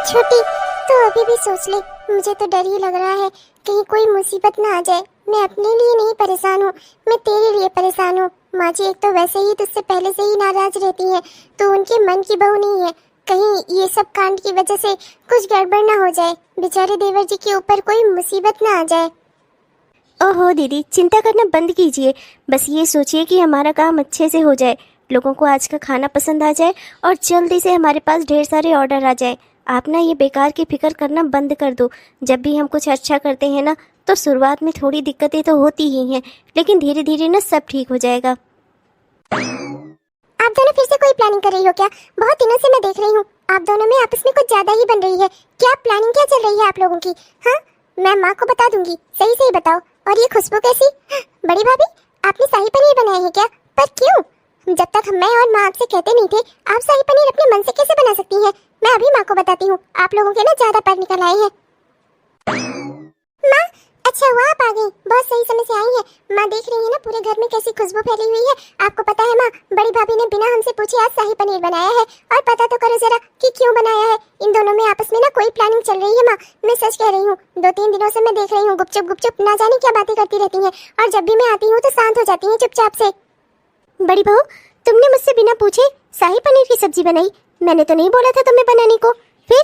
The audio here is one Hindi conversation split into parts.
छोटी, तो अभी भी सोच ले। मुझे तो डर ही लग रहा है कहीं कोई मुसीबत ना आ जाए। मैं अपने लिए नहीं परेशान हूँ, मैं तेरे लिए परेशान हूँ। माँ जी एक तो वैसे ही तुझसे पहले से ही नाराज रहती है, तो उनके मन की बहू नहीं है। कहीं ये सब कांड की वजह से कुछ गड़बड़ ना हो जाए, बेचारे देवर जी के ऊपर कोई मुसीबत ना आ जाए। ओहो दीदी, चिंता करना बंद कीजिए। बस ये सोचिए कि हमारा काम अच्छे से हो जाए, लोगों को आज का खाना पसंद आ जाए और जल्दी से हमारे पास ढेर सारे ऑर्डर आ जाए। आप ना ये बेकार की फिक्र करना बंद कर दो। जब भी हम कुछ अच्छा करते हैं ना, तो शुरुआत में थोड़ी दिक्कतें तो होती ही हैं, लेकिन धीरे धीरे ना सब ठीक हो जाएगा। आप दोनों फिर से कोई प्लानिंग कर रही हो क्या? बहुत दिनों से मैं देख रही हूँ आप दोनों में आपस में कुछ ज्यादा ही बन रही है। क्या प्लानिंग क्या चल रही है आप लोगों की? हाँ, मैं माँ को बता दूंगी। सही सही बताओ। और ये खुशबू कैसी? बड़ी भाभी, आपने शाही पनीर बनाया है क्या? पर क्यों? जब तक मैं और माँ आपसे कहते नहीं थे, आप शाही पनीर अपने मन से कैसे बना सकती हैं? मैं अभी माँ को बताती हूँ। आप लोगों के ना ज्यादा पर निकल आए हैं। माँ, अच्छा हुआ आप आ गई, बहुत सही समय से आई है। माँ देख रही है ना पूरे घर में कैसी खुशबू फैली हुई है। आपको पता है माँ, बड़ी भाभी ने बिना हमसे पूछे आज शाही पनीर बनाया है। और पता तो करो जरा कि क्यों बनाया है। इन दोनों में आपस में ना कोई प्लानिंग चल रही है माँ, मैं सच कह रही हूँ। 2-3 दिनों से मैं देख रही हूँ गुपचुप गुपचुप ना जाने क्या बातें करती रहती हैं, और जब भी मैं आती हूँ तो शांत हो जाती हैं चुपचाप से। बड़ी बहू, तुमने मुझसे बिना पूछे शाही पनीर की सब्जी बनाई? मैंने तो नहीं बोला था तुम्हें बनाने को। फिर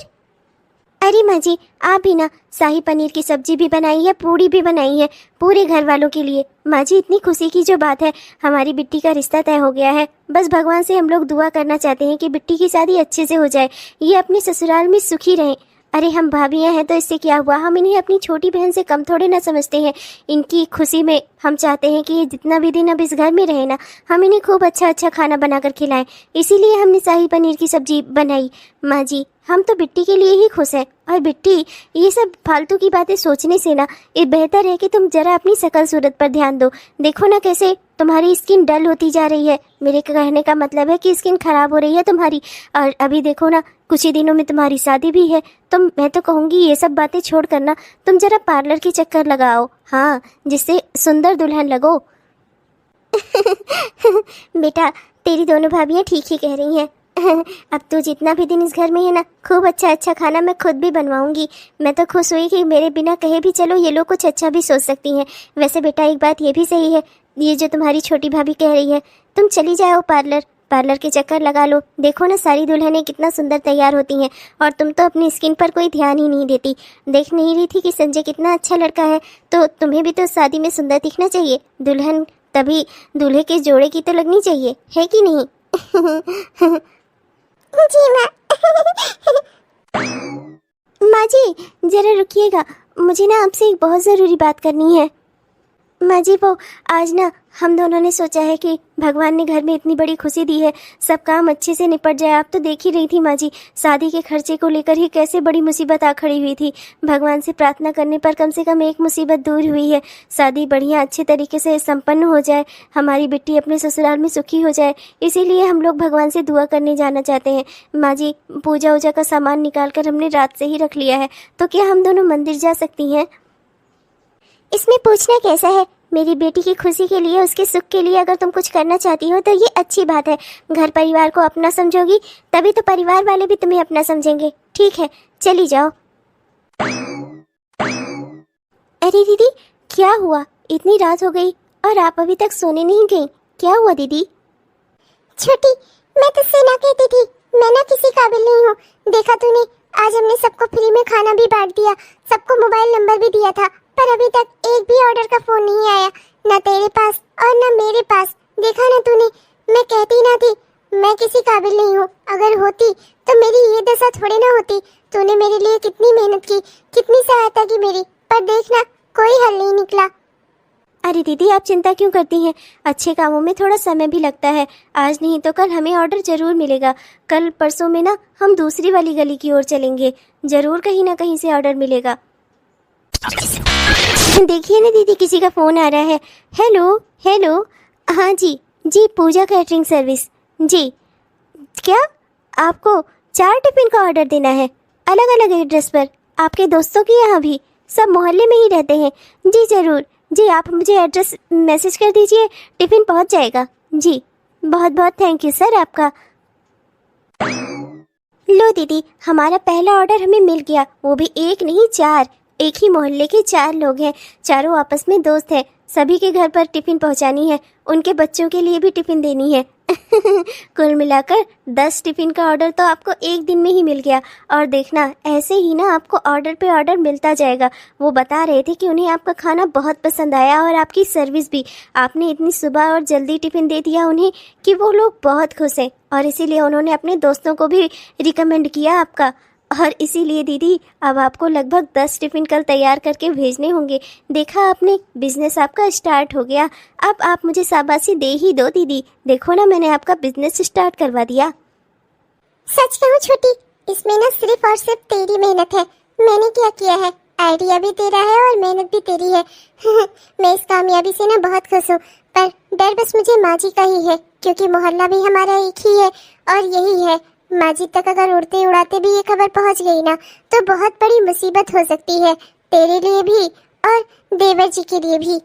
अरे माँ जी, आप भी ना शाही पनीर की सब्जी भी बनाई है, पूड़ी भी बनाई है पूरे घर वालों के लिए। माँ जी, इतनी खुशी की जो बात है, हमारी बिट्टी का रिश्ता तय हो गया है। बस भगवान से हम लोग दुआ करना चाहते हैं कि बिट्टी की शादी अच्छे से हो जाए, ये अपने ससुराल में सुखी रहें। अरे हम भाभियाँ हैं तो इससे क्या हुआ, हम इन्हें अपनी छोटी बहन से कम थोड़े ना समझते हैं। इनकी खुशी में हम चाहते हैं कि ये जितना भी दिन अब इस घर में रहे ना, हम इन्हें खूब अच्छा अच्छा खाना बनाकर खिलाएं। इसीलिए हमने शाही पनीर की सब्जी बनाई। माँ जी, हम तो बिट्टी के लिए ही खुश हैं। और बिट्टी, ये सब फालतू की बातें सोचने से ना, ये बेहतर है कि तुम जरा अपनी शकल सूरत पर ध्यान दो। देखो ना कैसे तुम्हारी स्किन डल होती जा रही है। मेरे कहने का मतलब है कि स्किन खराब हो रही है तुम्हारी। और अभी देखो ना, कुछ ही दिनों में तुम्हारी शादी भी है। मैं तो कहूँगी ये सब बातें छोड़ कर ना तुम जरा पार्लर के चक्कर लगाओ, हाँ, जिससे सुंदर दुल्हन लगो। बेटा, तेरी दोनों भाभियाँ ठीक ही कह रही हैं। अब तू जितना भी दिन इस घर में है ना, खूब अच्छा अच्छा खाना मैं खुद भी बनवाऊंगी। मैं तो खुश हुई कि मेरे बिना कहे भी चलो ये लोग कुछ अच्छा भी सोच सकती हैं। वैसे बेटा एक बात ये भी सही है, ये जो तुम्हारी छोटी भाभी कह रही है, तुम चली जाओ पार्लर के चक्कर लगा लो। देखो ना सारी दुल्हनें कितना सुंदर तैयार होती हैं, और तुम तो अपनी स्किन पर कोई ध्यान ही नहीं देती। देख नहीं रही थी कि संजय कितना अच्छा लड़का है, तो तुम्हें भी तो शादी में सुंदर दिखना चाहिए। दुल्हन तभी दूल्हे के जोड़े की तो लगनी चाहिए, है कि नहीं? जी माँ। माँ जी, जरा रुकिएगा, मुझे ना आपसे एक बहुत ज़रूरी बात करनी है। माँ जी, वो आज ना हम दोनों ने सोचा है कि भगवान ने घर में इतनी बड़ी खुशी दी है, सब काम अच्छे से निपट जाए। आप तो देख ही रही थी माँ जी, शादी के खर्चे को लेकर ही कैसे बड़ी मुसीबत आ खड़ी हुई थी। भगवान से प्रार्थना करने पर कम से कम एक मुसीबत दूर हुई है। शादी बढ़िया अच्छे तरीके से संपन्न हो जाए, हमारी बेटी अपने ससुराल में सुखी हो जाए, इसीलिए हम लोग भगवान से दुआ करने जाना चाहते हैं। माँ जी, पूजा वूजा का सामान निकाल कर हमने रात से ही रख लिया है, तो क्या हम दोनों मंदिर जा सकती हैं? इसमें पूछना कैसा है, मेरी बेटी की खुशी के लिए, उसके सुख के लिए अगर तुम कुछ करना चाहती हो तो ये अच्छी बात है। घर परिवार को अपना समझोगी तभी तो परिवार वाले भी तुम्हें अपना समझेंगे। ठीक है, चली जाओ। अरे दीदी, क्या हुआ? इतनी रात हो गई और आप अभी तक सोने नहीं गई, क्या हुआ दीदी? छोटी, मैं तुझसे ना कहती थी, मैं ना किसी काबिल नहीं हूँ। देखा तूने, आज हमने सबको फ्री में खाना भी बांट दिया, सबको मोबाइल नंबर भी दिया था, पर अभी तक एक भी ऑर्डर का फोन नहीं आया, ना तेरे पास और ना मेरे पास। देखा ना तूने, मैं कहती ना थी मैं किसी काबिल नहीं हूँ। अगर होती तो मेरी ये दशा थोड़ी ना होती। तूने मेरे लिए कितनी मेहनत की, कितनी सहायता की मेरी, पर देखना कोई हल नहीं निकला। अरे दीदी, आप चिंता क्यों करती हैं? अच्छे कामों में थोड़ा समय भी लगता है। आज नहीं तो कल हमें ऑर्डर जरूर मिलेगा। कल परसों में ना हम दूसरी वाली गली की ओर चलेंगे, जरूर कहीं ना कहीं से ऑर्डर मिलेगा। देखिए ना दीदी, किसी का फ़ोन आ रहा है। हेलो हेलो, हाँ जी जी, पूजा कैटरिंग सर्विस जी। क्या आपको 4 टिफ़िन का ऑर्डर देना है, अलग अलग एड्रेस पर? आपके दोस्तों के यहाँ भी, सब मोहल्ले में ही रहते हैं? जी ज़रूर जी, आप मुझे एड्रेस मैसेज कर दीजिए, टिफ़िन पहुँच जाएगा जी। बहुत बहुत थैंक यू सर आपका। लो दीदी, हमारा पहला ऑर्डर हमें मिल गया, वो भी एक नहीं 4। एक ही मोहल्ले के 4 लोग हैं, चारों आपस में दोस्त हैं, सभी के घर पर टिफिन पहुंचानी है, उनके बच्चों के लिए भी टिफिन देनी है। कुल मिलाकर 10 टिफिन का ऑर्डर तो आपको एक दिन में ही मिल गया। और देखना, ऐसे ही ना आपको ऑर्डर पे ऑर्डर मिलता जाएगा। वो बता रहे थे कि उन्हें आपका खाना बहुत पसंद आया और आपकी सर्विस भी। आपने इतनी सुबह और जल्दी टिफिन दे दिया उन्हें कि वो लोग बहुत खुश हैं, और इसीलिए उन्होंने अपने दोस्तों को भी रिकमेंड किया आपका। और इसीलिए दीदी, अब आपको लगभग 10 टिफिन कल तैयार करके भेजने होंगे। देखा आपने, बिजनेस आपका स्टार्ट हो गया। अब आप मुझे शाबाशी दे ही दो दीदी। देखो ना, मैंने आपका बिजनेस स्टार्ट करवा दिया। सच कहूँ छोटी, इसमें ना सिर्फ और सिर्फ तेरी मेहनत है। मैंने क्या किया है, आइडिया भी तेरा है और मेहनत भी तेरी है। मैं इस कामयाबी से ना बहुत खुश हूँ, पर डर बस मुझे माँ जी का ही है, क्योंकि मोहल्ला भी हमारा एक ही है और यही है। माँ जी तक अगर उड़ते उड़ाते भी ये खबर पहुँच गई ना, तो बहुत बड़ी मुसीबत हो सकती है, तेरे लिए भी और देवर जी के लिए भी।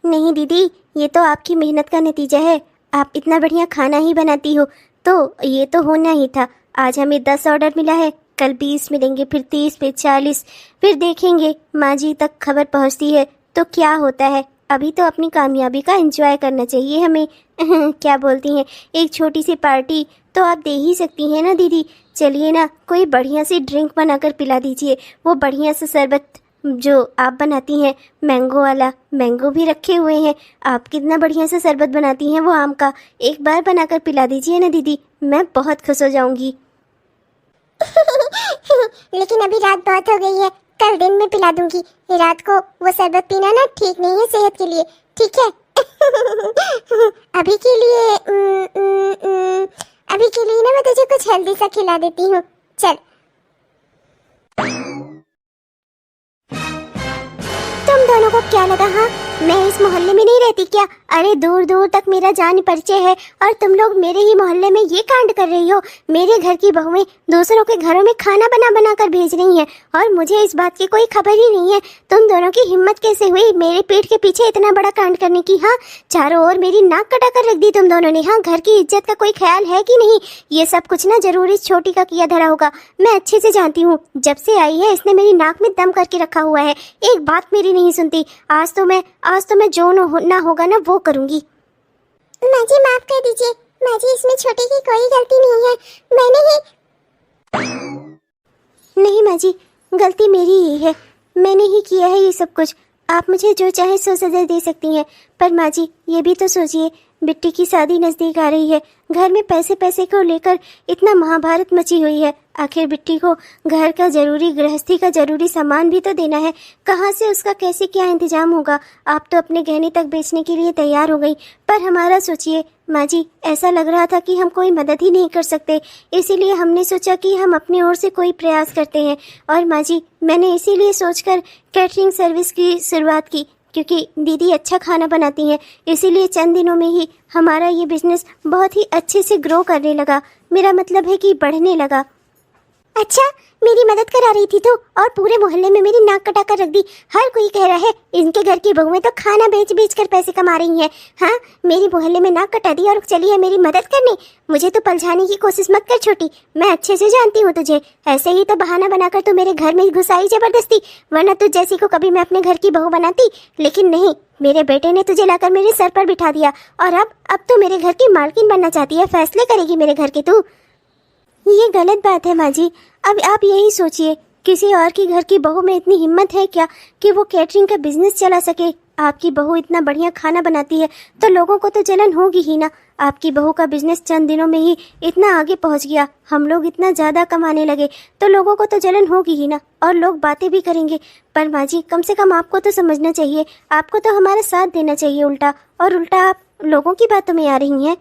नहीं दीदी, ये तो आपकी मेहनत का नतीजा है। आप इतना बढ़िया खाना ही बनाती हो, तो ये तो होना ही था। आज हमें 10 ऑर्डर मिला है, कल 20 मिलेंगे, फिर 30, फिर 40, फिर देखेंगे माँ जी तक खबर पहुँचती है तो क्या होता है। अभी तो अपनी कामयाबी का एंजॉय करना चाहिए हमें। क्या बोलती हैं, एक छोटी सी पार्टी तो आप दे ही सकती हैं ना दीदी। चलिए ना, कोई बढ़िया सी ड्रिंक बनाकर पिला दीजिए। वो बढ़िया सा शरबत जो आप बनाती हैं, मैंगो वाला, मैंगो भी रखे हुए हैं। आप कितना बढ़िया सा शरबत बनाती हैं वो आम का, एक बार बनाकर पिला दीजिए ना दीदी, मैं बहुत खुश हो जाऊंगी। लेकिन अभी रात बहुत हो गई है, कल दिन में पिला दूंगी। रात को वो शरबत पीना ना ठीक नहीं है सेहत के लिए, ठीक है? अभी के लिए अभी के लिए ना मैं तुझे कुछ हेल्दी सा खिला देती हूँ, चल। तुम दोनों को क्या लगा, हाँ मैं इस मोहल्ले में नहीं रहती क्या? अरे दूर दूर तक मेरा जान परिचय है, और तुम लोग मेरे ही मोहल्ले में ये कांड कर रही हो। मेरे घर की बहुएं दूसरों के घरों में खाना बना बना कर भेज रही हैं, और मुझे इस बात की कोई खबर ही नहीं है। तुम दोनों की हिम्मत कैसे हुई मेरे पीठ के पीछे इतना बड़ा कांड करने की? हाँ, चारों ओर मेरी नाक कटा कर रख दी तुम दोनों ने। हाँ, घर की इज्जत का कोई ख्याल है कि नहीं? ये सब कुछ ना जरूर इस छोटी का किया धरा होगा। मैं अच्छे से जानती हूँ, जब से आई है इसने मेरी नाक में दम करके रखा हुआ है, एक बात मेरी नहीं सुनती। आज तो मैं जो ना होगा ना वो करूंगी। माँ जी माफ कर दीजिए, माँ जी इसमें छोटे की कोई गलती नहीं है, मैंने ही। नहीं माँ जी, गलती मेरी ही है, मैंने ही किया है ये सब कुछ। आप मुझे जो चाहे सो सजा दे सकती हैं, पर माँ जी ये भी तो सोचिए, बिट्टी की शादी नज़दीक आ रही है, घर में पैसे को लेकर इतना महाभारत मची हुई है। आखिर बिट्टी को घर का जरूरी, गृहस्थी का जरूरी सामान भी तो देना है, कहाँ से उसका कैसे क्या इंतजाम होगा? आप तो अपने गहने तक बेचने के लिए तैयार हो गई, पर हमारा सोचिए माँ जी, ऐसा लग रहा था कि हम कोई मदद ही नहीं कर सकते, इसीलिए हमने सोचा कि हम अपनी ओर से कोई प्रयास करते हैं। और माँ जी, मैंने इसीलिए सोचकर कैटरिंग सर्विस की शुरुआत की, क्योंकि दीदी अच्छा खाना बनाती हैं, इसीलिए चंद दिनों में ही हमारा ये बिजनेस बहुत ही अच्छे से ग्रो करने लगा। मेरा मतलब है कि बढ़ने लगा। अच्छा, मेरी मदद करा रही थी तो, और पूरे मोहल्ले में मेरी नाक कटा कर रख दी। हर कोई कह रहा है इनके घर की बहुएं तो खाना बेच बेच कर पैसे कमा रही हैं। हाँ, मेरी मोहल्ले में नाक कटा दी और चली है मेरी मदद करने। मुझे तो पलझाने की कोशिश मत कर छोटी, मैं अच्छे से जानती हूँ तुझे। ऐसे ही तो बहाना बनाकर तू मेरे घर में घुस आई जबरदस्ती, वरना तुझ जैसी को कभी मैं अपने घर की बहू बनाती। लेकिन नहीं, मेरे बेटे ने तुझे लाकर मेरे सर पर बिठा दिया, और अब तो मेरे घर की मालकिन बनना चाहती है, फैसले करेगी मेरे घर के तू। ये गलत बात है माँ जी। अब आप यही सोचिए, किसी और की घर की बहू में इतनी हिम्मत है क्या कि वो कैटरिंग का बिजनेस चला सके? आपकी बहू इतना बढ़िया खाना बनाती है तो लोगों को तो जलन होगी ही ना। आपकी बहू का बिजनेस चंद दिनों में ही इतना आगे पहुंच गया, हम लोग इतना ज़्यादा कमाने लगे, तो लोगों को तो जलन होगी ही ना, और लोग बातें भी करेंगे। पर माँ जी, कम से कम आपको तो समझना चाहिए, आपको तो हमारा साथ देना चाहिए उल्टा, और उल्टा आप लोगों की बातों में आ रही हैं।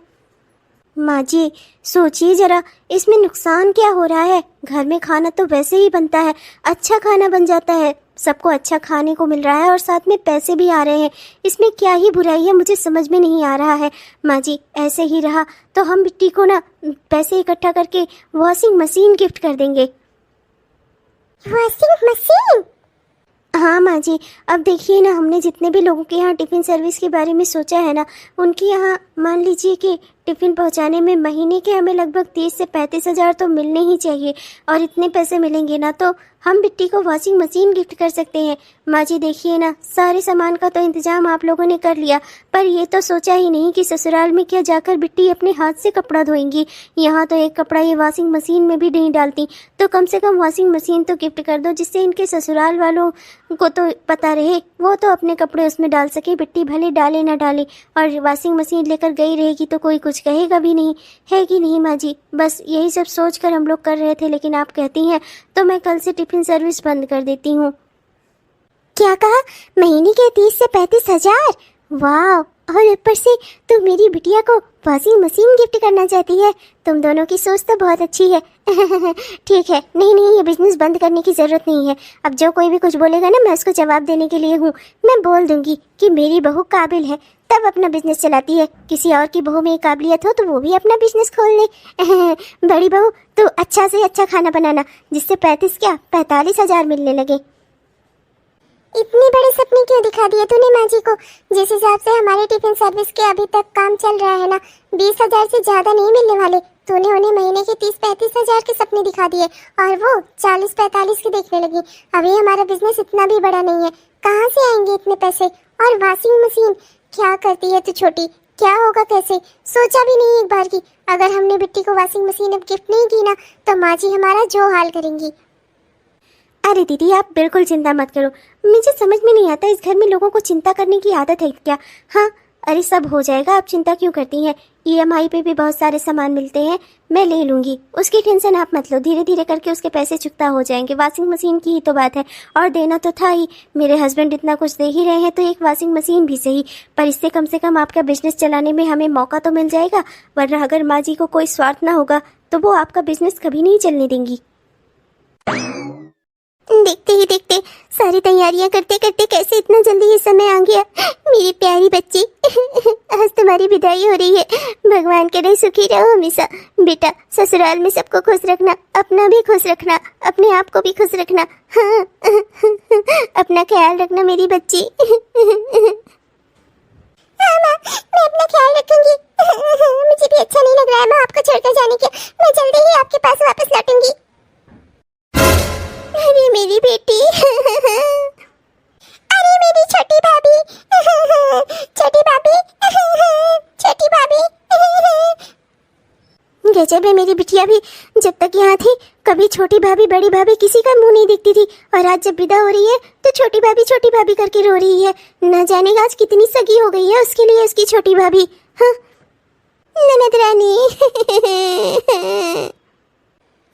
माँ जी सोचिए जरा, इसमें नुकसान क्या हो रहा है? घर में खाना तो वैसे ही बनता है, अच्छा खाना बन जाता है, सबको अच्छा खाने को मिल रहा है और साथ में पैसे भी आ रहे हैं, इसमें क्या ही बुराई है? मुझे समझ में नहीं आ रहा है। माँ जी ऐसे ही रहा तो हम बिट्टी को ना पैसे इकट्ठा करके वॉशिंग मशीन गिफ्ट कर देंगे। Washing machine? हाँ माँ जी, अब देखिए ना, हमने जितने भी लोगों के यहाँ टिफ़िन सर्विस के बारे में सोचा है ना, उनके यहाँ मान लीजिए कि टिफ़िन पहुंचाने में महीने के हमें लगभग 30 से 35 हज़ार तो मिलने ही चाहिए, और इतने पैसे मिलेंगे ना तो हम बिट्टी को वॉशिंग मशीन गिफ्ट कर सकते हैं। माँ जी देखिए ना, सारे सामान का तो इंतजाम आप लोगों ने कर लिया, पर ये तो सोचा ही नहीं कि ससुराल में क्या जाकर बिट्टी अपने हाथ से कपड़ा धोएंगी। यहाँ तो एक कपड़ा ये वॉशिंग मशीन में भी नहीं डालती, तो कम से कम वॉशिंग मशीन तो गिफ्ट कर दो, जिससे इनके ससुराल वालों को तो पता रहे, वो तो अपने कपड़े उसमें डाल सके। बिट्टी भले डाले ना डाले, और वॉशिंग मशीन लेकर गई रहेगी तो कोई कुछ कहेगा भी नहीं, है कि नहीं माँ जी? बस यही सब सोच कर हम लोग कर रहे थे, लेकिन आप कहती हैं तो मैं कल से टिफ़िन सर्विस बंद कर देती हूँ। क्या कहा? महीने के 30 से 35 हजार? वाह! और ऊपर से तू मेरी बिटिया को वॉशिंग मशीन गिफ्ट करना चाहती है। तुम दोनों की सोच तो बहुत अच्छी है। ठीक है, नहीं, ये बिजनेस बंद करने की ज़रूरत नहीं है। अब जो कोई भी कुछ बोलेगा ना, मैं उसको जवाब देने के लिए हूँ। मैं बोल दूंगी कि मेरी बहू काबिल है, तब अपना बिजनेस चलाती है। किसी और की बहू में काबिलियत हो तो वो भी अपना बिजनेस खोल ले। बड़ी बहू, तू अच्छा से अच्छा खाना बनाना, जिससे 45 हजार मिलने लगे। इतने बड़े सपने क्यों दिखा दिए तूने माँ जी को? जिस हिसाब से हमारे टिफिन सर्विस के अभी तक काम चल रहा है ना, 20 हजार से ज्यादा नहीं मिलने वाले। तूने उन्हें महीने के 30-35 हजार के सपने दिखा दिए, और वो 40-45 के देखने लगी। अभी हमारा बिजनेस इतना भी बड़ा नहीं है, कहाँ से आएंगे इतने पैसे? और वॉशिंग मशीन क्या करती है तू छोटी? क्या होगा कैसे? सोचा भी नहीं एक बार की अगर हमने बिट्टी को वॉशिंग मशीन अब गिफ्ट नहीं की ना, तो माँ जी हमारा जो हाल करेंगी। अरे दीदी, आप बिल्कुल चिंता मत करो। मुझे समझ में नहीं आता, इस घर में लोगों को चिंता करने की आदत है क्या? हाँ, अरे सब हो जाएगा, आप चिंता क्यों करती हैं? EMI पे भी बहुत सारे सामान मिलते हैं, मैं ले लूँगी, उसकी टेंशन आप मत लो। धीरे धीरे करके उसके पैसे चुकता हो जाएंगे। वॉशिंग मशीन की ही तो बात है, और देना तो था ही। मेरे हस्बैंड इतना कुछ दे ही रहे हैं, तो एक वॉशिंग मशीन भी सही, पर इससे कम से कम आपका बिजनेस चलाने में हमें मौका तो मिल जाएगा। वरना अगर माँ जी को कोई स्वार्थ ना होगा तो वो आपका बिजनेस कभी नहीं चलने देंगी। देखते ही देखते सारी तैयारियां करते करते कैसे इतना जल्दी ये समय आ गया। मेरी प्यारी बच्ची, आज तुम्हारी विदाई हो रही है। भगवान करे सुखी रहो हमेशा। बेटा, ससुराल में सबको खुश रखना, अपना भी खुश रखना, अपने आप को भी खुश रखना। हाँ, अपना ख्याल रखना मेरी बच्ची। हाँ माँ, मैं अपना ख्याल रखूंगी। मुझे भी अच्छा नहीं लग रहा है माँ आपको छोड़कर जाने के। मैं जल्दी ही आपके पास वापस लौटूंगी। अरे मेरी बेटी, अरे मेरी छोटी भाभी, छोटी भाभी, छोटी भाभी। गजब है, मेरी बिटिया भी जब तक यहाँ थी कभी छोटी भाभी बड़ी भाभी किसी का मुंह नहीं दिखती थी, और आज जब विदा हो रही है तो छोटी भाभी करके रो रही है। न जाने आज कितनी सगी हो गई है उसके लिए उसकी छोटी भाभी। हाँ ननद रानी।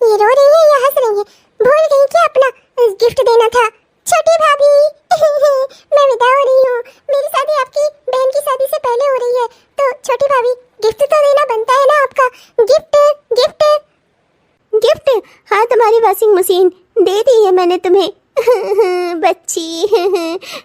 ये रो रही है या हंस रही है? भूल गई क्या अपना गिफ्ट देना था? छोटी भाभी, मैं विदा हो रही हूँ। मेरी शादी आपकी बहन की शादी से पहले हो रही है, तो छोटी भाभी गिफ्ट तो देना बनता है ना आपका। Gift gift gift? हाँ, तुम्हारी वॉशिंग मशीन दे दी है मैंने तुम्हें। बच्ची,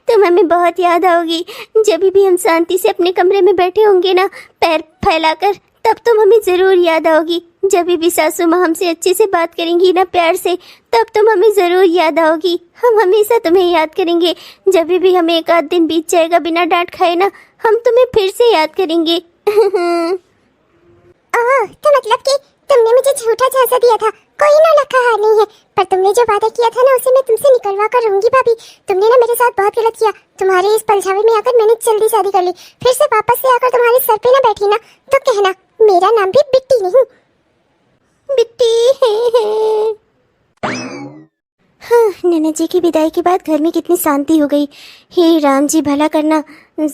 तुम हमें बहुत याद आओगी। जब भी हम शांति से अपने कमरे में बैठे होंगे ना, पैर फैलाकर, तब तुम हमें ज़रूर याद आओगी। जब भी सासू माँ हमसे अच्छे से बात करेंगी ना, प्यार से, तब तुम हमें ज़रूर याद आओगी। हम हमेशा तुम्हें याद करेंगे। जब भी हमें एक आध दिन बीत जाएगा बिना डांट खाए ना, हम तुम्हें फिर से याद करेंगे। ओह, तो मतलब कि तुमने मुझे झूठा झांसा दिया था। कोई ना, लखा हार नहीं है, पर तुमने जो वादा किया था ना, उसे मैं तुमसे निकलवा कर रहूंगी भाभी। तुमने ना मेरे साथ बहुत गलत किया। तुम्हारे इस पलझावे में आकर मैंने जल्दी शादी कर ली, फिर से वापस से आकर तुम्हारे सर पे ना बैठी ना, तो कहना मेरा नाम भी बिट्टी नहीं, बिट्टी। हाँ, नैना जी की विदाई के बाद घर में कितनी शांति हो गई। हे राम जी, भला करना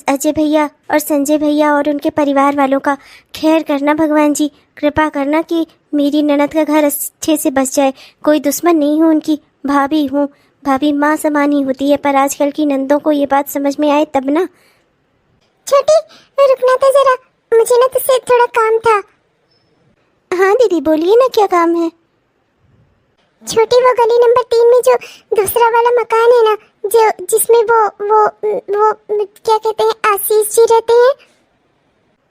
अजय भैया और संजय भैया और उनके परिवार वालों का। खैर करना भगवान जी, कृपा करना कि मेरी ननद का घर अच्छे से बस जाए। कोई दुश्मन नहीं हूँ उनकी, भाभी हूँ। भाभी माँ समान ही होती है, पर आजकल की नंदों को ये बात समझ में आए तब ना। छोटी, रुकना था जरा, मुझे ना तुझसे थोड़ा काम था। हाँ दीदी, बोलिए ना, क्या काम है? छोटी, वो गली नंबर 3 में जो दूसरा वाला मकान है ना, जो जिसमें वो क्या कहते हैं, आशीष जी रहते हैं।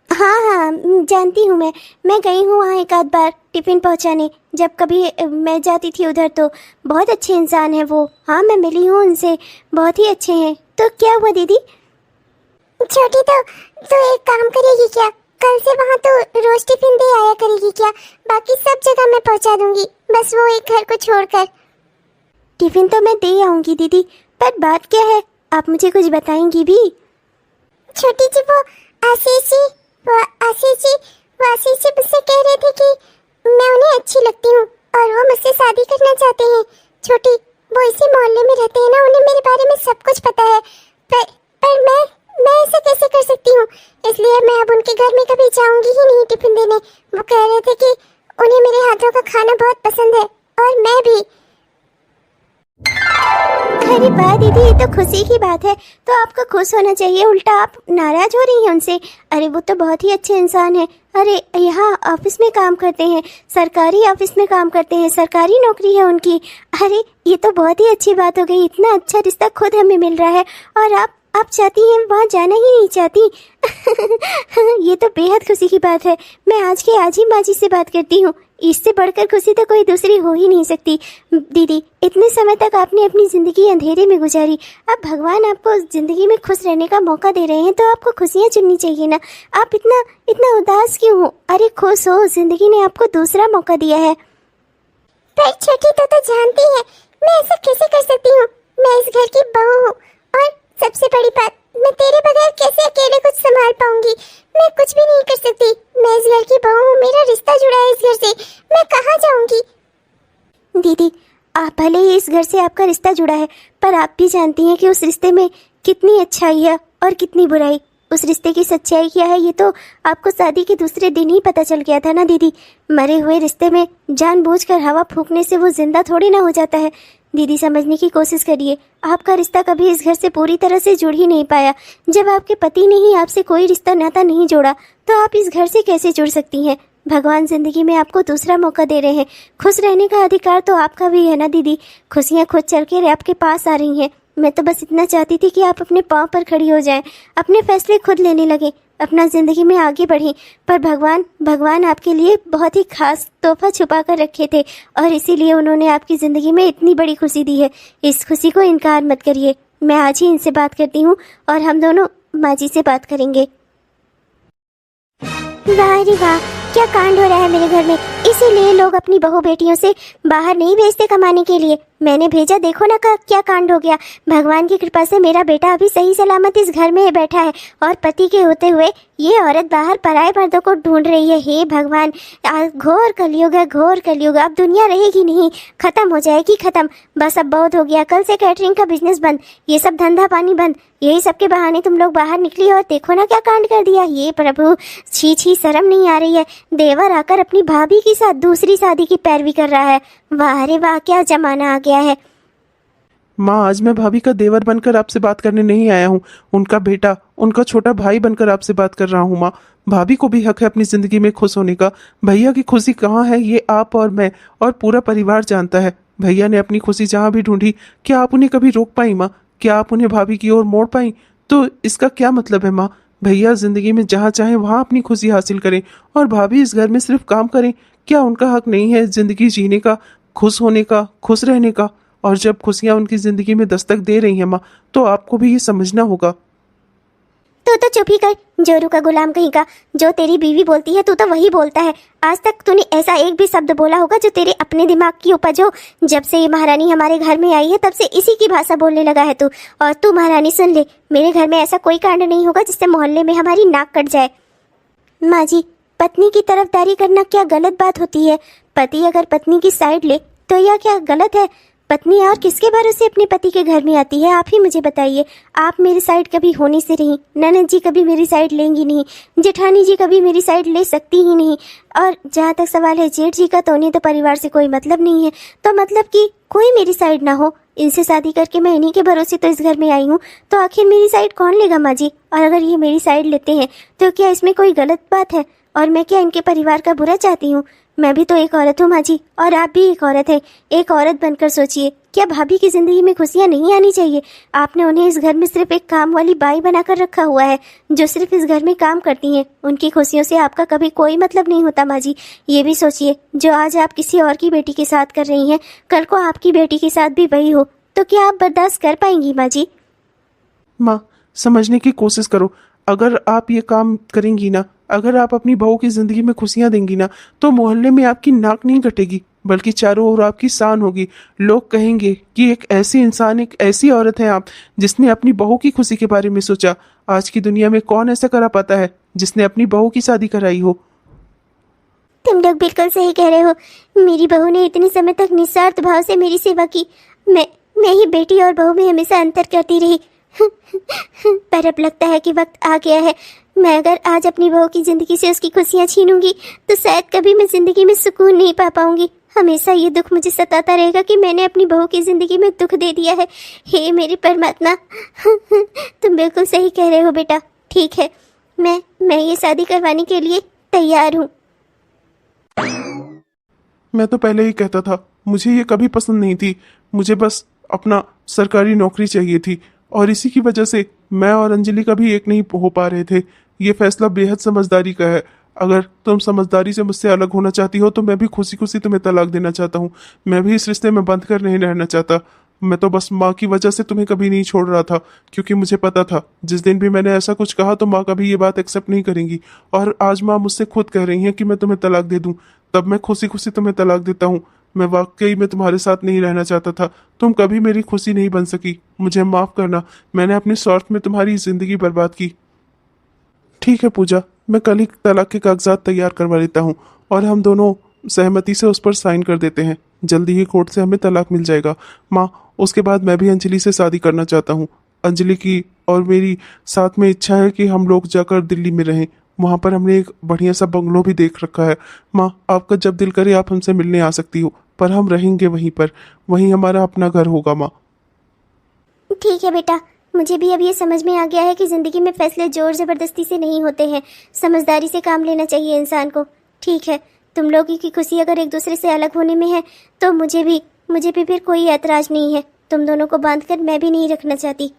हाँ, जानती हूँ मैं गई हूँ वहाँ एक आध बार टिफ़िन पहुँचाने। जब कभी मैं जाती थी उधर तो बहुत अच्छे इंसान हैं वो। हाँ, मैं मिली हूँ उनसे, बहुत ही अच्छे हैं। तो क्या हुआ दीदी? छोटी, तो एक काम करेगी क्या? कल से वहाँ तो रोज टिफिन दे आया करेगी क्या? बाकी सब जगह मैं पहुँचा दूंगी, बस वो एक घर को छोड़कर। टिफिन तो मैं दे आऊंगी दीदी, पर बात क्या है, आप मुझे कुछ बताएंगी भी? छोटी जी, वो आशीष जी मुझसे कह रहे थे कि मैं उन्हें अच्छी लगती हूँ और वो मुझसे शादी करना चाहते हैं। छोटी, वो इसी मोहल्ले में रहते हैं ना, उन्हें मेरे बारे में सब कुछ पता है। पर मैं ऐसा कैसे कर सकती हूँ? इसलिए मैं अब उनके घर में कभी जाऊंगी ही नहीं टिफिन देने। वो कह रहे थे कि उन्हें मेरे हाथों का खाना बहुत पसंद है और मैं भी। अरे वाह दीदी, ये तो खुशी की बात है। तो आपको खुश होना चाहिए, उल्टा आप नाराज हो रही हैं उनसे। अरे वो तो बहुत ही अच्छे इंसान है। अरे यहाँ ऑफिस में काम करते हैं, सरकारी ऑफिस में काम करते हैं, सरकारी नौकरी है उनकी। अरे ये तो बहुत ही अच्छी बात हो गई, इतना अच्छा रिश्ता खुद हमें मिल रहा है और आप चाहती हैं वहाँ जाना ही नहीं चाहती। ये तो बेहद खुशी की बात है। मैं आज के आज ही माँ जी से बात करती हूँ, इससे बढ़कर खुशी तो कोई दूसरी हो ही नहीं सकती। दीदी, इतने समय तक आपने अपनी ज़िंदगी अंधेरे में गुजारी, अब भगवान आपको ज़िंदगी में खुश रहने का मौका दे रहे हैं, तो आपको खुशियाँ चुननी चाहिए ना। आप इतना उदास क्यों हो? अरे खुश हो, ज़िंदगी ने आपको दूसरा मौका दिया है। पर छोटी, तो जानती है मैं ऐसा कैसे कर सकती हूँ? मैं इस घर की बहू हूँ और सबसे बड़ी बात, मैं तेरे बगैर कैसे अकेले कुछ संभाल पाऊंगी? मैं कुछ भी नहीं कर सकती। मैं इस घर की बहू हूँ, मेरा रिश्ता जुड़ा है इस घर से, मैं कहाँ जाऊंगी? दीदी, आप भले ही इस घर से आपका रिश्ता जुड़ा है, पर आप भी जानती हैं कि उस रिश्ते में कितनी अच्छाई है और कितनी बुराई। उस रिश्ते की सच्चाई क्या है ये तो आपको शादी के दूसरे दिन ही पता चल गया था ना दीदी। मरे हुए रिश्ते में जानबूझकर हवा फूंकने से वो जिंदा थोड़ी ना हो जाता है। दीदी, समझने की कोशिश करिए, आपका रिश्ता कभी इस घर से पूरी तरह से जुड़ ही नहीं पाया। जब आपके पति ने ही आपसे कोई रिश्ता नाता नहीं जोड़ा, तो आप इस घर से कैसे जुड़ सकती हैं? भगवान जिंदगी में आपको दूसरा मौका दे रहे हैं। खुश रहने का अधिकार तो आपका भी है ना दीदी। खुशियाँ खुद चल के आपके पास आ रही हैं। मैं तो बस इतना चाहती थी कि आप अपने पाँव पर खड़ी हो जाएं, अपने फैसले खुद लेने लगे, अपना ज़िंदगी में आगे बढ़ें। पर भगवान आपके लिए बहुत ही खास तोहफा छुपा कर रखे थे और इसीलिए उन्होंने आपकी ज़िंदगी में इतनी बड़ी खुशी दी है। इस खुशी को इनकार मत करिए। मैं आज ही इनसे बात करती हूँ और हम दोनों माँ जी से बात करेंगे। वाह रे वाह, क्या कांड हो रहा है मेरे घर में। इसीलिए लोग अपनी बहू बेटियों से बाहर नहीं भेजते कमाने के लिए। मैंने भेजा, देखो ना क्या कांड हो गया। भगवान की कृपा से मेरा बेटा अभी सही सलामत इस घर में बैठा है और पति के होते हुए ये औरत बाहर पराये मर्दों को ढूंढ रही है। हे भगवान, घोर कलयुग है, घोर कलयुग। अब दुनिया रहेगी नहीं, खत्म हो जाएगी, खत्म। बस अब बहुत हो गया। कल से कैटरिंग का बिजनेस बंद, ये सब धंधा पानी बंद। यही सब के बहाने तुम लोग बाहर निकली और देखो ना क्या कांड कर दिया। ये प्रभु, छी छी, शर्म नहीं आ रही है। देवर आकर अपनी भाभी के साथ दूसरी शादी की पैरवी कर रहा है। वाह रे वाह, क्या जमाना आ गया है। माँ, आज मैं भाभी का देवर बनकर आपसे बात करने नहीं आया हूँ, उनका बेटा, उनका छोटा भाई बनकर आपसे बात कर रहा हूँ। माँ, भाभी को भी हक है अपनी जिंदगी में खुश होने का। भैया की खुशी कहाँ है ये आप और मैं और पूरा परिवार जानता है। भैया ने अपनी खुशी जहाँ भी ढूंढी, क्या आप उन्हें कभी रोक पाई माँ? क्या आप उन्हें भाभी की ओर मोड़ पाई? तो इसका क्या मतलब है माँ? भैया जिंदगी में जहाँ चाहे वहाँ अपनी खुशी हासिल करें और भाभी इस घर में सिर्फ काम करें। क्या उनका हक नहीं है जिंदगी जीने का, खुश होने का, खुश रहने का? और जब खुशियाँ उनकी जिंदगी में दस्तक दे रही हैं माँ, तो आपको भी ये समझना होगा। तो चुप ही कर, जोरू का गुलाम कहीं का। जो तेरी बीवी बोलती है तू तो वही बोलता है। आज तक तूने ऐसा एक भी शब्द बोला होगा जो तेरे अपने दिमाग की उपज हो? जब से ये महारानी हमारे घर में आई है तब से इसी की भाषा बोलने लगा है तू। और तू महारानी सुन ले, मेरे घर में ऐसा कोई कांड नहीं होगा जिससे मोहल्ले में हमारी नाक कट जाए। माँ जी, पत्नी की तरफदारी करना क्या गलत बात होती है? पति अगर पत्नी की साइड ले तो यह क्या गलत है? पत्नी और किसके भरोसे अपने पति के घर में आती है, आप ही मुझे बताइए। आप मेरी साइड कभी होने से रही, ननद जी कभी मेरी साइड लेंगी नहीं, जेठानी जी कभी मेरी साइड ले सकती ही नहीं। और जहाँ तक सवाल है जेठ जी का, तो उन्हें तो परिवार से कोई मतलब नहीं है। तो मतलब कि कोई मेरी साइड ना हो, इनसे शादी करके मैं इन्हीं के भरोसे तो इस घर में आई हूँ, तो आखिर मेरी साइड कौन लेगा माँ जी? और अगर ये मेरी साइड लेते हैं तो क्या इसमें कोई गलत बात है? और मैं क्या इनके परिवार का बुरा चाहती हूँ? मैं भी तो एक औरत हूँ माँ जी, और आप भी एक औरत हैं। एक औरत बनकर सोचिए, क्या भाभी की जिंदगी में खुशियाँ नहीं आनी चाहिए? आपने उन्हें इस घर में सिर्फ एक काम वाली बाई बनाकर रखा हुआ है, जो सिर्फ इस घर में काम करती हैं। उनकी खुशियों से आपका कभी कोई मतलब नहीं होता माँ जी। ये भी सोचिए, जो आज आप किसी और की बेटी के साथ कर रही हैं, कल को आपकी बेटी के साथ भी वही हो, तो क्या आप बर्दाश्त कर पाएंगी माँ जी? माँ, समझने की कोशिश करो। अगर आप ये काम करेंगी ना, अगर आप अपनी बहू की जिंदगी में खुशियां देंगी ना, तो मोहल्ले में आपकी नाक नहीं कटेगी, बल्कि चारों ओर आपकी शान होगी। लोग कहेंगे कि एक ऐसी इंसान, एक ऐसी औरत है आप, जिसने अपनी बहू की खुशी के बारे में सोचा। आज की दुनिया में कौन ऐसा करा पाता है जिसने अपनी बहू की शादी कराई हो। तुम लोग बिल्कुल सही कह रहे हो। मेरी बहू ने इतने समय तक निस्वार्थ भाव से मेरी सेवा की। मैं ही बेटी और बहू में हमेशा अंतर करती रही। पर अब लगता है कि वक्त आ गया है। मैं अगर आज अपनी बहू की जिंदगी से उसकी खुशियां छीनूंगी तो शायद कभी मैं जिंदगी में सुकून नहीं पा पाऊंगी। हमेशा ये दुख मुझे सताता रहेगा कि मैंने अपनी बहू की जिंदगी में दुख दे दिया है। हे मेरे परमात्मा। तुम बिल्कुल सही कह रहे हो बेटा। ठीक है, मैं ये शादी करवाने के लिए तैयार हूँ। मैं तो पहले ही कहता था, मुझे ये कभी पसंद नहीं थी। मुझे बस अपना सरकारी नौकरी चाहिए थी, और इसी की वजह से मैं और अंजलि कभी एक नहीं हो पा रहे थे। ये फैसला बेहद समझदारी का है। अगर तुम समझदारी से मुझसे अलग होना चाहती हो तो मैं भी खुशी खुशी तुम्हें तलाक देना चाहता हूँ। मैं भी इस रिश्ते में बंध कर नहीं रहना चाहता। मैं तो बस माँ की वजह से तुम्हें कभी नहीं छोड़ रहा था, क्योंकि मुझे पता था जिस दिन भी मैंने ऐसा कुछ कहा तो माँ कभी ये बात एक्सेप्ट नहीं करेंगी। और आज माँ मुझसे खुद कह रही हैं कि मैं तुम्हें तलाक दे दूँ, तब मैं खुशी खुशी तुम्हें तलाक देता हूँ। मैं वाकई में तुम्हारे साथ नहीं रहना चाहता था। तुम कभी मेरी खुशी नहीं बन सकी। मुझे माफ करना, मैंने अपनी स्वार्थ में तुम्हारी जिंदगी बर्बाद की। ठीक है पूजा, मैं कल ही तलाक के कागजात तैयार करवा लेता हूँ, और हम दोनों सहमति से उस पर साइन कर देते हैं। जल्दी ही कोर्ट से हमें तलाक मिल जाएगा। माँ, उसके बाद मैं भी अंजलि से शादी करना चाहता हूँ। अंजलि की और मेरी साथ में इच्छा है कि हम लोग जाकर दिल्ली में रहें। वहाँ पर हमने एक बढ़िया सा बंगलो भी देख रखा है। माँ, आपका जब दिल करे आप हमसे मिलने आ सकती हो, पर हम रहेंगे वहीं पर। वहीं हमारा अपना घर होगा माँ। ठीक है बेटा, मुझे भी अब ये समझ में आ गया है कि ज़िंदगी में फैसले जोर ज़बरदस्ती से नहीं होते हैं। समझदारी से काम लेना चाहिए इंसान को। ठीक है, तुम लोगों की खुशी अगर एक दूसरे से अलग होने में है तो मुझे भी फिर कोई ऐतराज नहीं है। तुम दोनों को बांध कर मैं भी नहीं रखना चाहती।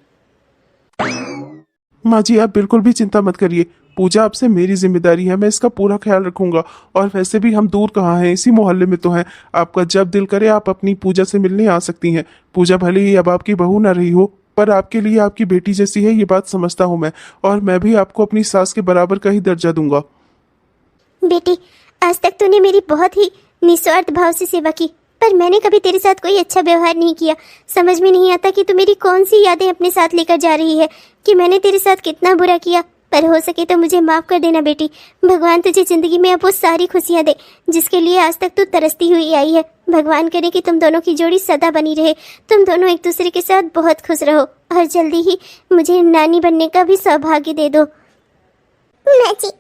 माँ जी, आप बिल्कुल भी चिंता मत करिए। पूजा आपसे मेरी जिम्मेदारी है, मैं इसका पूरा ख्याल रखूंगा। और वैसे भी हम दूर कहाँ हैं, इसी मोहल्ले में तो हैं। आपका जब दिल करे आप अपनी पूजा से मिलने आ सकती हैं। पूजा भले ही अब आपकी बहू ना रही हो, पर आपके लिए आपकी बेटी जैसी है, ये बात समझता हूँ मैं। और मैं भी आपको अपनी सास के बराबर का ही दर्जा दूंगा। बेटी, आज तक तूने मेरी बहुत ही निस्वार्थ भाव से सेवा की, पर मैंने कभी तेरे साथ कोई अच्छा व्यवहार नहीं किया। समझ में नहीं आता कि तू मेरी कौन सी यादें अपने साथ लेकर जा रही है, कि मैंने तेरे साथ कितना बुरा किया। पर हो सके तो मुझे माफ कर देना बेटी। भगवान तुझे जिंदगी में अब वो सारी खुशियां दे जिसके लिए आज तक तू तरसती हुई आई है। भगवान करे कि तुम दोनों की जोड़ी सदा बनी रहे। तुम दोनों एक दूसरे के साथ बहुत खुश रहो, और जल्दी ही मुझे नानी बनने का भी सौभाग्य दे दो। माँ जी।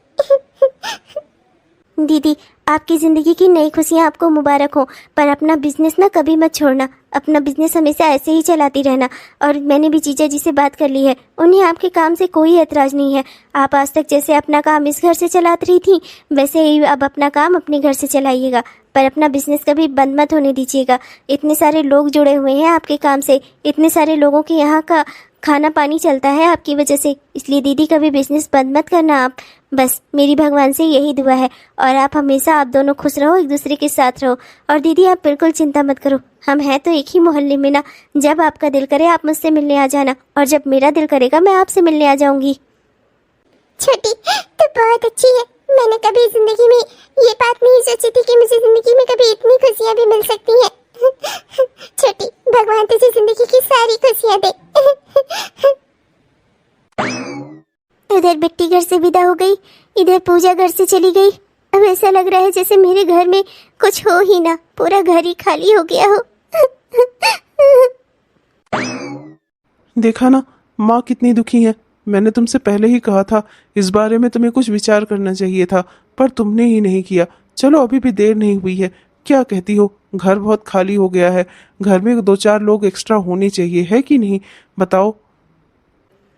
दीदी, आपकी ज़िंदगी की नई खुशियाँ आपको मुबारक हो, पर अपना बिजनेस ना कभी मत छोड़ना। अपना बिजनेस हमेशा ऐसे ही चलाती रहना। और मैंने भी जीजा जी से बात कर ली है, उन्हें आपके काम से कोई एतराज़ नहीं है। आप आज तक जैसे अपना काम इस घर से चलाती रही थी, वैसे ही अब अपना काम अपने घर से चलाइएगा। पर अपना बिजनेस कभी बंद मत होने दीजिएगा। इतने सारे लोग जुड़े हुए हैं आपके काम से, इतने सारे लोगों के यहाँ का खाना पानी चलता है आपकी वजह से। इसलिए दीदी कभी बिजनेस बंद मत करना आप। बस मेरी भगवान से यही दुआ है। और आप हमेशा आप दोनों खुश रहो, एक दूसरे के साथ रहो। और दीदी आप बिल्कुल चिंता मत करो, हम हैं तो एक ही मोहल्ले में ना। जब आपका दिल करे आप मुझसे मिलने आ जाना, और जब मेरा दिल करेगा मैं आपसे मिलने आ जाऊंगी। छोटी तो बहुत अच्छी है। मैंने कभी जिंदगी में ये बात नहीं सोची थी कि मुझे जिंदगी में कभी इतनी खुशियाँ भी मिल सकती हैं। छोटी, भगवान तुझे जिंदगी की सारी खुशियाँ दे। इधर बिट्टी घर से विदा हो गई, इधर पूजा घर से चली गई। अब ऐसा लग रहा है जैसे मेरे घर में कुछ हो ही ना, पूरा घर ही खाली हो गया हो। देखा ना, माँ कितनी दुखी है। मैंने तुमसे पहले ही कहा था इस बारे में तुम्हें कुछ विचार करना चाहिए था, पर तुमने ही नहीं किया। चलो अभी भी देर नहीं हुई है, क्या कहती हो? घर बहुत खाली हो गया है, घर में 2-4 लोग एक्स्ट्रा होने चाहिए, है कि नहीं? बताओ।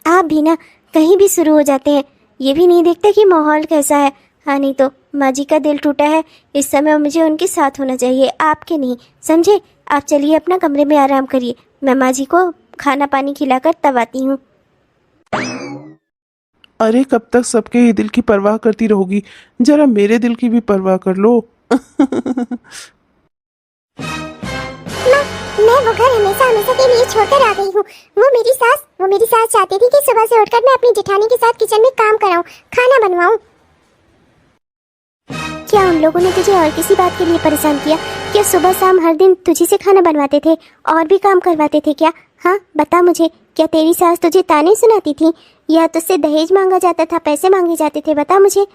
आप भी ना कहीं भी शुरू हो जाते हैं, ये भी नहीं देखते कि माहौल कैसा है। हाँ, नहीं तो माँ जी का दिल टूटा है, इस समय मुझे उनके साथ होना चाहिए, आपके नहीं, समझे? आप चलिए अपना कमरे में आराम करिए, मैं माँ जी को खाना पानी खिलाकर तब आती हूँ। अरे कब तक सबके ही दिल की परवाह करती रहोगी? जरा मेरे दिल की भी परवाह कर लो। माँ, मैं वो घर हमेशा हमेशा के लिए छोड़कर आ गई हूँ। वो मेरी सास चाहती थी कि सुबह से उठकर मैं अपनी जेठानी के साथ किचन में काम कराऊं, खाना बनवाऊं। क्या उन लोगों ने तुझे और किसी बात के लिए परेशान किया? क्या सुबह शाम हर दिन तुझी से खाना बनवाते थे और भी काम करवाते थे क्या? हाँ बता मुझे, क्या तेरी सास तुझे ताने सुनाती थी या तुझसे दहेज मांगा जाता था, पैसे मांगे जाते थे? बता मुझे।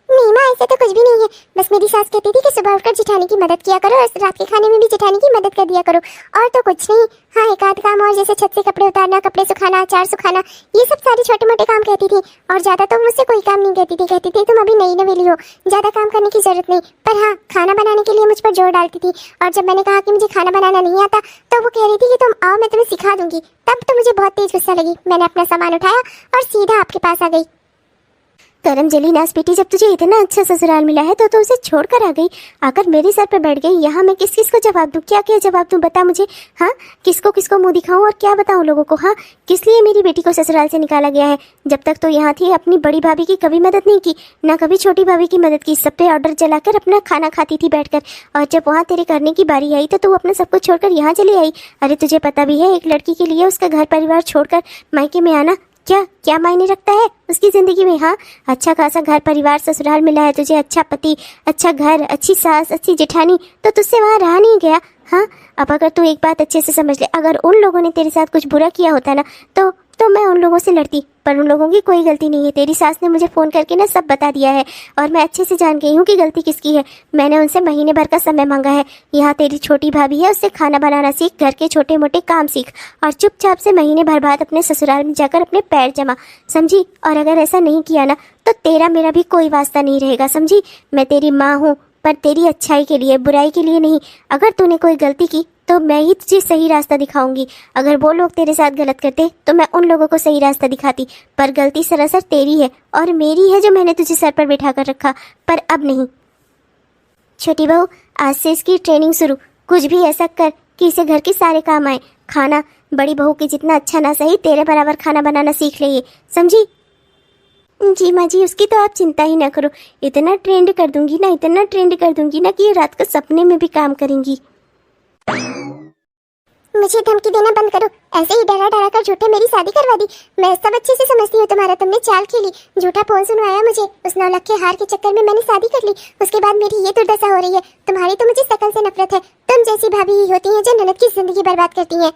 नहीं माँ, ऐसा तो कुछ भी नहीं है। बस मेरी सास कहती थी कि सुबह उठकर जेठानी की मदद किया करो और रात के खाने में भी जेठानी की मदद कर दिया करो, और तो कुछ नहीं। हाँ, एक आध काम और, जैसे छत से कपड़े उतारना, कपड़े सुखाना, अचार सुखाना, ये सब सारे छोटे मोटे काम कहती थी। और ज्यादा तो मुझसे कोई काम नहीं कहती थी। कहती थी तुम अभी नई नवेली हो, ज्यादा काम करने की जरूरत नहीं। पर हाँ, खाना बनाने के लिए मुझ पर जोर डालती थी। और जब मैंने कहा कि मुझे खाना बनाना नहीं आता, तो वो कह रही थी कि तुम आओ, मैं तुम्हें सिखा दूंगी। तब तो मुझे बहुत तेज गुस्सा लगी। मैंने अपना सामान उठाया और सीधा आपके पास आ गई। करम जली नास बेटी, जब तुझे इतना अच्छा ससुराल मिला है तो उसे छोड़कर आ गई, आकर मेरे सर पर बैठ गई। यहाँ मैं किस किस को जवाब दूँ, क्या क्या जवाब दूँ? बता मुझे। हाँ, किसको किसको मुंह दिखाऊं और क्या बताऊं लोगों को? हाँ, किस लिए मेरी बेटी को ससुराल से निकाला गया है? जब तक तो यहाँ थी अपनी बड़ी भाभी की कभी मदद नहीं की, ना कभी छोटी भाभी की मदद की। सब पे ऑर्डर चलाकर अपना खाना खाती थी बैठकर। और जब वहाँ तेरे करने की बारी आई तो तू अपना सब कुछ छोड़कर यहाँ चली आई। अरे तुझे पता भी है, एक लड़की के लिए उसका घर परिवार छोड़कर मायके में आना क्या क्या मायने रखता है उसकी जिंदगी में? हाँ, अच्छा खासा घर परिवार ससुराल मिला है तुझे, अच्छा पति, अच्छा घर, अच्छी सास, अच्छी जेठानी, तो तुझसे वहाँ रहा नहीं गया? हाँ, अब अगर तू एक बात अच्छे से समझ ले, अगर उन लोगों ने तेरे साथ कुछ बुरा किया होता ना तो मैं उन लोगों से लड़ती, पर उन लोगों की कोई गलती नहीं है। तेरी सास ने मुझे फ़ोन करके ना सब बता दिया है और मैं अच्छे से जान गई हूँ कि गलती किसकी है। मैंने उनसे महीने भर का समय मांगा है। यहाँ तेरी छोटी भाभी है, उससे खाना बनाना सीख, घर के छोटे मोटे काम सीख और चुपचाप से महीने भर बाद अपने ससुराल में जाकर अपने पैर जमा, समझी? और अगर ऐसा नहीं किया ना तो तेरा मेरा भी कोई वास्ता नहीं रहेगा, समझी? मैं तेरी माँ हूँ, पर तेरी अच्छाई के लिए, बुराई के लिए नहीं। अगर तूने कोई गलती की तो मैं ही तुझे सही रास्ता दिखाऊंगी। अगर वो लोग तेरे साथ गलत करते तो मैं उन लोगों को सही रास्ता दिखाती, पर गलती सरासर तेरी है और मेरी है जो मैंने तुझे सर पर बैठा कर रखा, पर अब नहीं। छोटी बहू, आज से इसकी ट्रेनिंग शुरू। कुछ भी ऐसा कर कि इसे घर के सारे काम आए। खाना बड़ी बहू की जितना अच्छा ना सही, तेरे बराबर खाना बनाना सीख ले, ये समझी? जी माँ जी, उसकी तो आप चिंता ही ना करो। इतना ट्रेंड कर दूंगी ना, इतना ट्रेंड कर दूंगी ना कि ये रात को सपने में भी काम करेंगी। मुझे धमकी देना बंद करो। ऐसे ही डरा डरा कर झूठे मेरी शादी करवा दी। मैं सब अच्छे से समझती हूँ तुम्हारा। तुमने चाल खेली, झूठा फोन सुनवाया मुझे। उस 9 लाख के हार के चक्कर में मैंने शादी कर ली। उसके बाद मेरी ये दुर्दशा हो रही है। तुम्हारी तो मुझे शकल से नफरत है। तुम जैसी भाभी ही होती हैं जो ननद की जिंदगी बर्बाद करती हैं।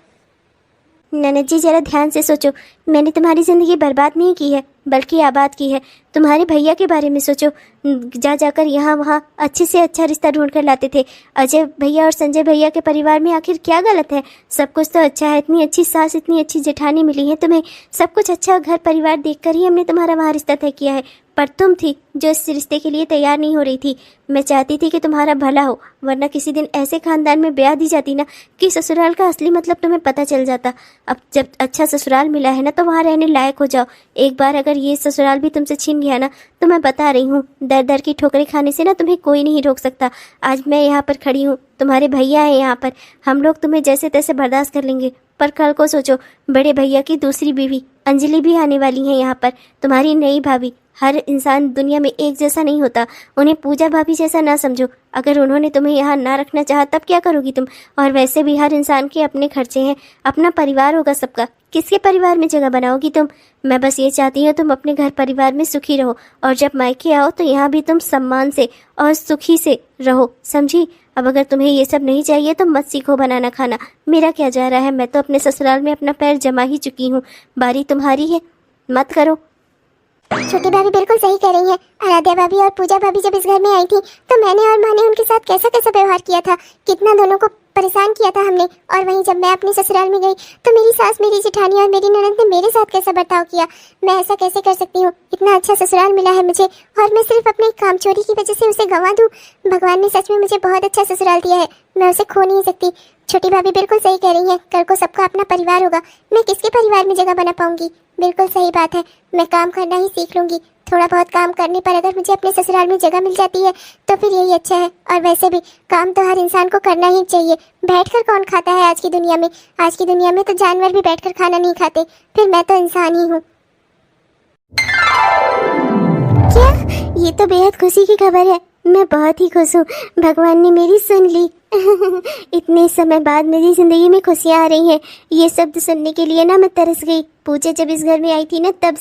ननद जी, जरा ध्यान से सोचो। मैंने तुम्हारी ज़िंदगी बर्बाद नहीं की है, बल्कि आबाद की है। तुम्हारे भैया के बारे में सोचो। जाकर यहाँ वहाँ अच्छे से अच्छा रिश्ता ढूंढ कर लाते थे। अजय भैया और संजय भैया के परिवार में आखिर क्या गलत है? सब कुछ तो अच्छा है। इतनी अच्छी सास, इतनी अच्छी जेठानी मिली है तुम्हें। सब कुछ अच्छा घर परिवार देखकर ही हमने तुम्हारा वहाँ रिश्ता तय किया है, पर तुम थी जो इस रिश्ते के लिए तैयार नहीं हो रही थी। मैं चाहती थी कि तुम्हारा भला हो, वरना किसी दिन ऐसे खानदान में ब्याह दी जाती ना कि ससुराल का असली मतलब तुम्हें पता चल जाता। अब जब अच्छा ससुराल मिला है ना तो वहाँ रहने लायक हो जाओ। एक बार अगर ये ससुराल भी तुमसे छीन गया ना तो मैं बता रही हूँ, दर दर की ठोकरें खाने से ना तुम्हें कोई नहीं रोक सकता। आज मैं यहाँ पर खड़ी हूँ, तुम्हारे भैया हैं यहाँ पर, हम लोग तुम्हें जैसे तैसे बर्दाश्त कर लेंगे। पर कल को सोचो, बड़े भैया की दूसरी बीवी अंजलि भी आने वाली है यहाँ पर, तुम्हारी नई भाभी। हर इंसान दुनिया में एक जैसा नहीं होता। उन्हें पूजा भाभी जैसा ना समझो। अगर उन्होंने तुम्हें यहाँ ना रखना चाहा तब क्या करोगी तुम? और वैसे भी हर इंसान के अपने खर्चे हैं, अपना परिवार होगा सबका। किसके परिवार में जगह बनाओगी तुम? मैं बस ये चाहती हूँ तुम अपने घर परिवार में सुखी रहो, और जब मायके आओ तो यहाँ भी तुम सम्मान से और सुखी से रहो, समझी? अब अगर तुम्हें ये सब नहीं चाहिए तो मत सीखो बनाना खाना। मेरा क्या जा रहा है, मैं तो अपने ससुराल में अपना पैर जमा ही चुकी हूँ। बारी तुम्हारी है, मत करो। छोटी भाभी बिल्कुल सही कह रही है। आराध्या भाभी और पूजा भाभी जब इस घर में आई थी तो मैंने और माँ ने उनके साथ कैसा कैसा व्यवहार किया था, कितना दोनों को परेशान किया था हमने। और वहीं जब मैं अपने ससुराल में गई तो मेरी सास, मेरी जेठानी और मेरी ननद ने मेरे साथ कैसा बर्ताव किया। मैं ऐसा कैसे कर सकती हूँ? इतना अच्छा ससुराल मिला है मुझे और मैं सिर्फ अपने कामचोरी की वजह से उसे गंवा दूँ? भगवान ने सच में मुझे बहुत अच्छा ससुराल दिया है, मैं उसे खो नहीं सकती। छोटी भाभी बिल्कुल सही कह रही है। कल को सबका अपना परिवार होगा, मैं किसके परिवार में जगह बना पाऊंगी? बिल्कुल सही बात है, मैं काम करना ही सीख लूंगी। थोड़ा बहुत काम करने पर अगर मुझे अपने ससुराल में जगह मिल जाती है तो फिर यही अच्छा है। और वैसे भी काम तो हर इंसान को करना ही चाहिए। बैठकर कौन खाता है आज की दुनिया में? आज की दुनिया में तो जानवर भी बैठकर खाना नहीं खाते। फिर मैं तो इंसान ही हूँ। क्या? ये तो बेहद खुशी की खबर है। मैं बहुत ही खुश हूँ। भगवान ने मेरी सुन ली। इतने समय बाद मेरी जिंदगी में खुशियाँ आ रही हैं। ये शब्द सुनने के लिए ना मैं तरस गई। पूजा जब इस घर में आई थी ना तब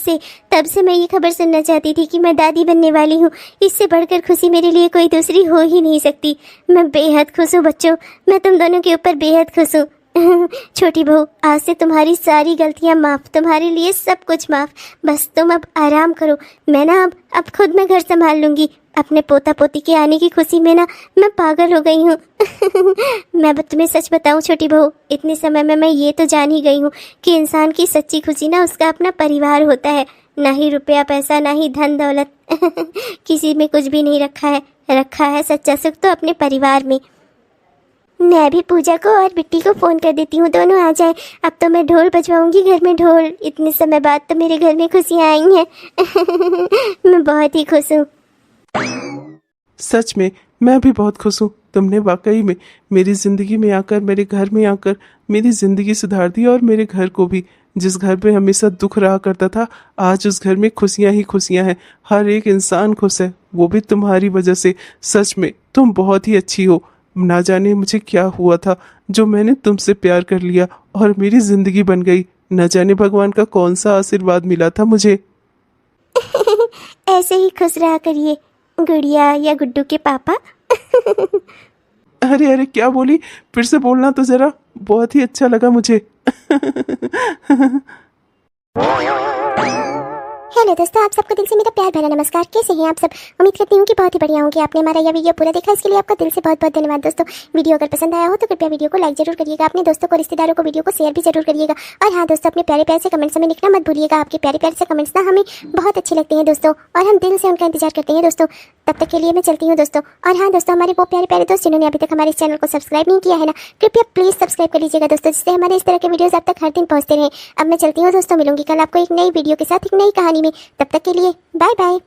से मैं ये खबर सुनना चाहती थी कि मैं दादी बनने वाली हूँ। इससे बढ़कर खुशी मेरे लिए कोई दूसरी हो ही नहीं सकती। मैं बेहद खुश हूँ बच्चों, मैं तुम दोनों के ऊपर बेहद खुश हूँ। छोटी बहू, आज से तुम्हारी सारी गलतियाँ माफ़, तुम्हारे लिए सब कुछ माफ़। बस तुम अब आराम करो। मैं ना अब खुद मैं घर संभाल लूँगी। अपने पोता पोती के आने की खुशी में ना मैं पागल हो गई हूँ। मैं तुम्हें सच बताऊँ छोटी बहू, इतने समय में मैं ये तो जान ही गई हूँ कि इंसान की सच्ची खुशी ना उसका अपना परिवार होता है। ना ही रुपया पैसा, ना ही धन दौलत। किसी में कुछ भी नहीं रखा है सच्चा सुख तो अपने परिवार में। मैं भी पूजा को और बिट्टी को फ़ोन कर देती हूँ, दोनों आ जाएं। अब तो मैं ढोल बजवाऊंगी घर में, ढोल। इतने समय बाद तो मेरे घर में खुशियाँ आई हैं। मैं बहुत ही खुश हूँ। सच में मैं भी बहुत खुश हूँ। तुमने वाकई में मेरी ज़िंदगी में आकर, मेरे घर में आकर मेरी ज़िंदगी सुधार दी, और मेरे घर को भी। जिस घर में हमेशा दुख रहा करता था, आज उस घर में खुशियाँ ही खुशियाँ हैं। हर एक इंसान खुश है, वो भी तुम्हारी वजह से। सच में तुम बहुत ही अच्छी हो। ना जाने मुझे क्या हुआ था जो मैंने तुमसे प्यार कर लिया और मेरी ज़िंदगी बन गई। न जाने भगवान का कौन सा आशीर्वाद मिला था मुझे। ऐसे ही खुश रहा करिए गुड़िया या गुड्डू के पापा। अरे अरे, क्या बोली? फिर से बोलना तो जरा, बहुत ही अच्छा लगा मुझे। हेलो दोस्तों, आप सबको दिल से मेरा प्यार भरा नमस्कार। कैसे हैं आप सब? उम्मीद करती हूँ कि बहुत ही बढ़िया होंगे। आपने हमारा यह वीडियो पूरा देखा, इसके लिए आपका दिल से बहुत बहुत धन्यवाद दोस्तों। वीडियो अगर पसंद आया हो तो कृपया वीडियो को लाइक जरूर करिएगा, अपने दोस्तों को, रिश्तेदारों को वीडियो को शेयर भी जरूर करिएगा। और हाँ दोस्तों, अपने प्यारे प्यारे से कमेंट्स हमें लिखना मत भूलिएगा। आपके प्यारे प्यारे से कमेंट्स ना हमें बहुत अच्छे लगते हैं दोस्तों, और हम दिल से उनका इंतजार करते हैं दोस्तों। तब तक के लिए मैं चलती हूँ दोस्तों। और हाँ दोस्तों, हमारे वो प्यारे प्यारे दोस्त जिन्होंने अभी तक हमारे इस चैनल को सब्सक्राइब नहीं किया है ना, कृपया प्लीज सब्सक्राइब कर लीजिएगा दोस्तों, जिससे हमारे इस तरह के वीडियोस आप तक हर दिन पहुंचते रहें। अब मैं चलती हूँ दोस्तों, मिलूंगी कल आपको एक नई वीडियो के साथ, एक नई कहानी में। तब तक के लिए बाय बाय।